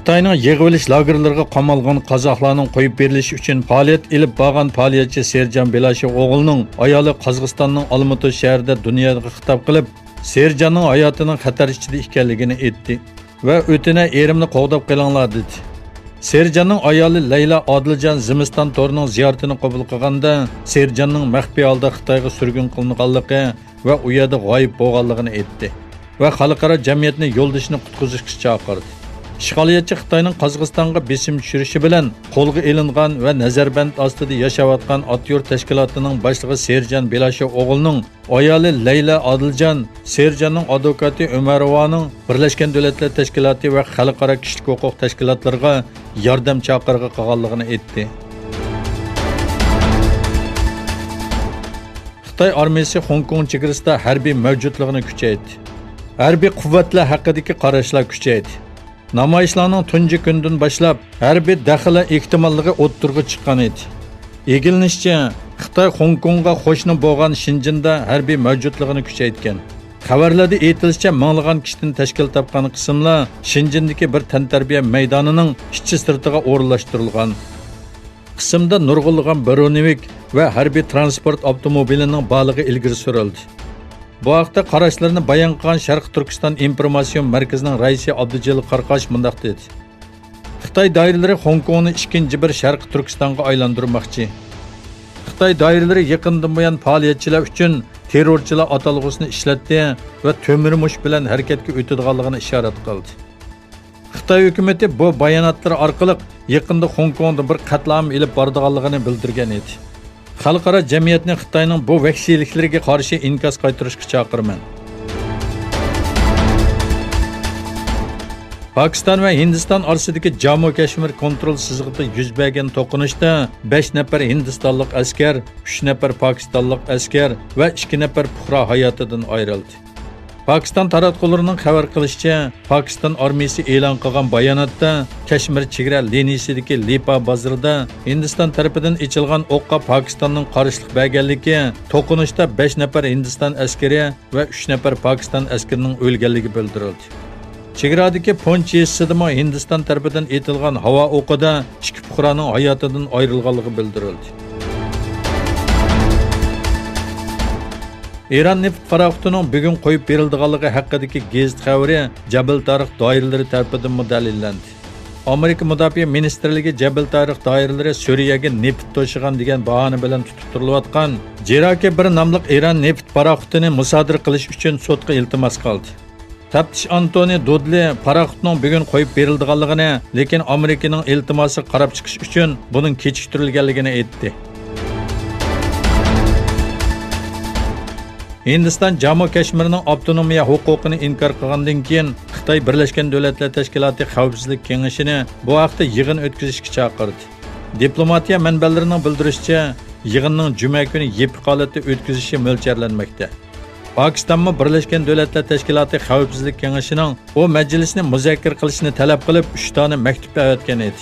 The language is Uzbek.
Xitoyning yig'ilish lagerlariga qamalgan qozoqlarning qo'yib berilishi uchun faoliyat ilib borgan faoliyatchi Serjan Belashev o'g'lining ayoli Qozog'istonning Olmaota shahrida dunyoga xitob qilib, Serjanning hayotining xatar ichida ekanligini aytdi va o'tina erimni qo'g'dab qilinglar dedi. Serjanning ayoli Layla Odiljon Zimiston to'rining ziyoratini qabul qilganda, Serjanning maxfiy holda Xitoyga surgun qilinganligi va u yerda g'oyib bo'lganligini aytdi va xalqaro jamiyatni yo'ldishini qutqizishga chaqirdi. İşğaliyatçı Xitoyning Qozog'istonga besim tushirishi bilan qo'lga ilingan va nazarband ostida yashayotgan aktyor tashkilotining boshlig'i Serjan Belashev o'g'lining ayoli Layla Odiljon, Serjanning advokati Umarovaning Birlashgan Davlatlar Tashkiloti va xalqaro kishilik huquq tashkilotlariga yordam chaqirig'i qilganligini aytdi. Xitoy armiyasi Hong Kong chegarasida harbiy mavjudligini kuchaytirdi. Harbiy quvvatlar haqidagi qarashlar kuchaydi. Namoyishlarning tunji kundan boshlab harbiy daxli ehtimolligi o'ttirg'i chiqqan edi. Egilishicha, Xitoy Hong Kongga qo'shni bo'lgan Shinjinda harbiy mavjudligini kuchaytgan. Xabarlarda aytilishicha, minglagan kishidan tashkil topgan qismlar Shinjindagi bir tantarbiya maydonining ishchi sirtiga o'rinlashtirilgan. Qismda nurg'unlagan Bronevik va harbiy transport avtomobilining borligi ilgari surildi. Bu haqda qarashlarni bayon qilgan Sharq Turkiston informatsion markazining raisi Abdujalil Qarqash mundaq dedi. Xitoy doiralari Hong Kongni ikkinchi bir Sharq Turkistonga aylantirmoqchi. Xitoy doiralari yaqindan buyon faoliyatchilar uchun terrorchilar atalg'usini ishlatdi va to'mirmush bilan harakatga o'tadiganligini ishorat qildi. Xitoy hukumatı bu bayonotlar orqali yaqinda Hong Kongda bir qatlam ilib boradiganligini bildirgan edi. Xalqaro jamiyatni Xitoyning bu vahshiyliklariga qarshi inkos qaytarishga chaqiraman. Pokiston va Hindiston orasidagi Jammu Kashmir kontrol chizig'ida yuz bergan to'qinishda 5 nafar hindistonlik askar, 3 nafar pokistonlik askar va 2 nafar fuqaro hayotidan ayrildi. Pokiston taratqullarining xabar qilishicha, Pokiston armiyasi e'lon qilgan bayonotda Kashmir chegara liniyasidagi Lipa bozorida Hindiston tarafidan ichilgan o'qqa Pokistonning qarshilik berganligi, to'qinishda 5 nafar Hindiston askari va 3 nafar Pokiston askarining o'lganligi bildirildi. Chegaradagi Ponch yezisida Hindiston tarafidan etilgan havo o'qida 2 fuqaroning hayotidan ayrilganligi bildirildi. İran neft paraxotining bugun qo'yib berildiganligi haqidagi gazet xabari Jabal Tarix doiralari tarafidan dalillandi. Amerika Mudofaa ministrligi Jabal Tarix doiralari Suriyaga neft to'shigan degan bahona bilan tutib turilayotgan Jiraki bir nomli İran neft paraxotini musodir qilish uchun sudga iltimos qildi. Taftish Antoni Dudli paraxotning bugun qo'yib berildiganligini, lekin Amerikaning iltimosi qarab chiqish uchun buning kechiktirilganligini aytdi. Hindiston Jammu Kashmirning avtonomiya huquqini inkor qilgandan keyin Xitoy Birlashgan Davlatlar Tashkiloti Xavfsizlik kengashini bu haqda yig'in o'tkazishga chaqirdi. Diplomatiya manbalarining bildirishicha, yig'inning juma kuni yepiq holatda o'tkazishi mo'ljallanmoqda. Pokistonmi Birlashgan Davlatlar Tashkiloti Xavfsizlik kengashining u majlisni muzokara qilishni talab qilib 3 dona maktub yozgan edi.